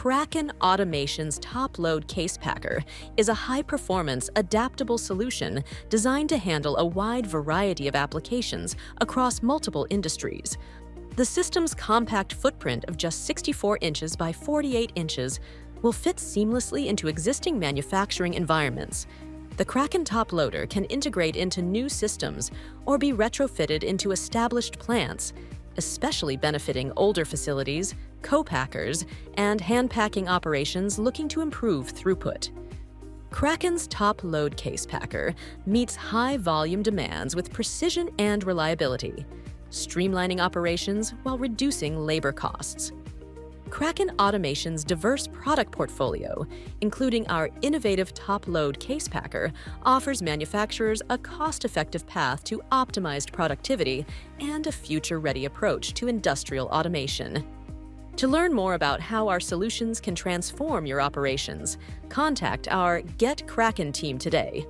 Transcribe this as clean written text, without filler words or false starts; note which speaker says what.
Speaker 1: Kraken Automation's top-load case packer is a high-performance, adaptable solution designed to handle a wide variety of applications across multiple industries. The system's compact footprint of just 64 inches by 48 inches will fit seamlessly into existing manufacturing environments. The Kraken top loader can integrate into new systems or be retrofitted into established plants, especially benefiting older facilities, co-packers, and hand-packing operations looking to improve throughput. Kraken's top-load case packer meets high-volume demands with precision and reliability, streamlining operations while reducing labor costs. Kraken Automation's diverse product portfolio, including our innovative top-load case packer, offers manufacturers a cost-effective path to optimized productivity and a future-ready approach to industrial automation. To learn more about how our solutions can transform your operations, contact our Get Kraken team today